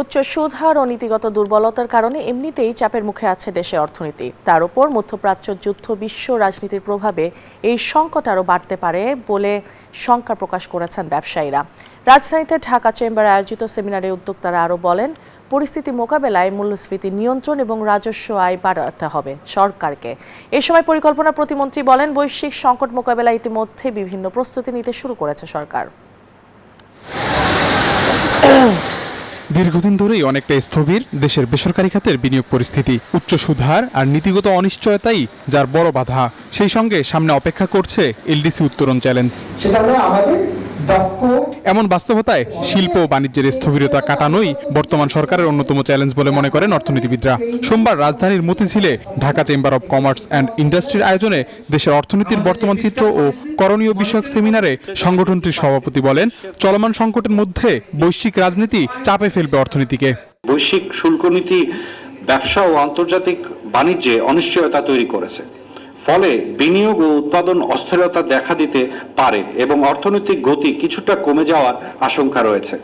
উচ্চ সুদ হার ও নীতিগত দুর্বলতার কারণে এমনিতেই চাপের মুখে আছে দেশের অর্থনীতি। তার উপর মধ্যপ্রাচ্য যুদ্ধ বিশ্ব রাজনীতির প্রভাবে এই সংকট আরও বাড়তে পারে বলে শঙ্কা প্রকাশ করেছেন ব্যবসায়ীরা। রাজধানীতে ঢাকা চেম্বার আয়োজিত সেমিনারে উদ্যোক্তারা আরও বলেন, পরিস্থিতি মোকাবেলায় মূল্যস্ফীতি নিয়ন্ত্রণ এবং রাজস্ব আয় বাড়াতে হবে সরকারকে। এ সময় পরিকল্পনা প্রতিমন্ত্রী বলেন, বৈশ্বিক সংকট মোকাবেলায় ইতিমধ্যে বিভিন্ন প্রস্তুতি নিতে শুরু করেছে সরকার। দীর্ঘদিন ধরেই অনেকটা স্থবির দেশের বেসরকারি খাতের বিনিয়োগ পরিস্থিতি। উচ্চ সুদহার আর নীতিগত অনিশ্চয়তাই যার বড় বাধা। সেই সঙ্গে সামনে অপেক্ষা করছে এলডিসি উত্তরণ চ্যালেঞ্জ। এমন বাস্তবতায় শিল্প ও বাণিজ্যের স্থবিরতা কাটানোই বর্তমান সরকারের অন্যতম চ্যালেঞ্জ বলে মনে করেন অর্থনীতিবিদরা। সোমবার রাজধানীর মতিঝিলে Dhaka chamber of commerce and ইন্ডাস্ট্রির আয়োজনে দেশের অর্থনীতির বর্তমান চিত্র ও করণীয় বিষয়ক সেমিনারে সংগঠনটির সভাপতি বলেন, চলমান সংকটের মধ্যে বৈশ্বিক রাজনীতি চাপে ফেলবে অর্থনীতিকে। বৈশ্বিক শুল্ক নীতি ব্যবসা ও আন্তর্জাতিক বাণিজ্যে অনিশ্চয়তা তৈরি করেছে। ফলে বিনিয়োগ ও উৎপাদন অস্থিরতা দেখা দিতে পারে এবং অর্থনৈতিক গতি কিছুটা কমে যাওয়ার আশঙ্কা রয়েছে।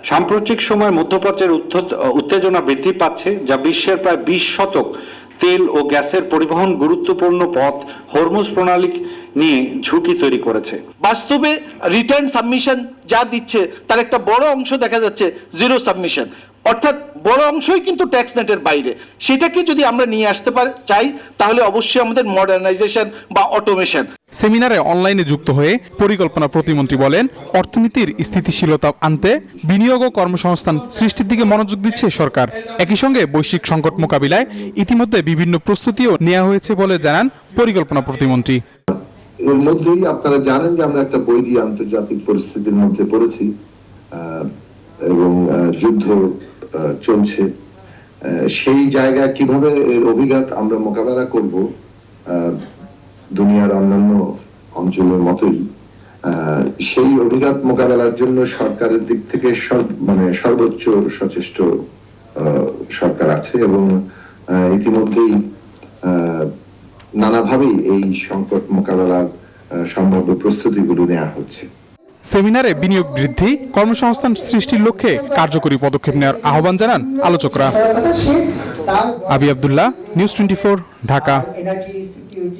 সাম্প্রতিক সময়ে মধ্যপ্রাচ্যের উত্তেজনা বৃদ্ধি পাচ্ছে, যা বিশ্বের প্রায় 20% তেল ও গ্যাসের পরিবহন গুরুত্বপূর্ণ পথ হরমুজ প্রণালী নিয়ে ঝুঁকি তৈরি করেছে। বাস্তবে রিটার্ন সাবমিশন যা দিচ্ছে তার একটা বড় অংশ দেখা যাচ্ছে জিরো সাবমিশন, অর্থাৎ বড় অংশই কিন্তু ট্যাক্স নেটের বাইরে। সেটাকে যদি আমরা নিয়ে আসতে চাই তাহলে অবশ্যই আমাদের মডার্নাইজেশন বা অটোমেশন। সেমিনারে অনলাইনে যুক্ত হয়ে পরিকল্পনা প্রতিমন্ত্রী বলেন, অর্থনীতির স্থিতিশীলতা আনতে বিনিয়োগ ও কর্মসংস্থান সৃষ্টির দিকে মনোযোগ দিচ্ছে সরকার। একই সঙ্গে বৈশ্বিক সংকট মোকাবিলায় ইতিমধ্যে বিভিন্ন প্রস্তুতিও নেওয়া হয়েছে বলে জানান পরিকল্পনা প্রতিমন্ত্রী। এর মধ্যেই আপনারা জানেন যে আমরা একটা বৈরী আন্তর্জাতিক পরিস্থিতির মধ্যে পড়েছি এবং যুদ্ধ চলছে। সেই জায়গায় কিভাবে এর অভিঘাত আমরা মোকাবেলা করব, দুনিয়ার অন্যান্য অঞ্চলের মতোই সেই অভিঘাত মোকাবেলার জন্য সরকারের দিক থেকে সর্বোচ্চ সচেষ্ট সরকার আছে এবং ইতিমধ্যেই নানাভাবেই এই সংকট মোকাবেলার সম্ভাব্য প্রস্তুতিগুলো নেওয়া হচ্ছে। সেমিনারে বিনিয়োগ বৃদ্ধি, কর্মসংস্থান সৃষ্টির লক্ষ্যে কার্যকরী পদক্ষেপ নেওয়ার আহ্বান জানান আলোচকরা। আবি আব্দুল্লাহ, নিউজ 24, ঢাকা।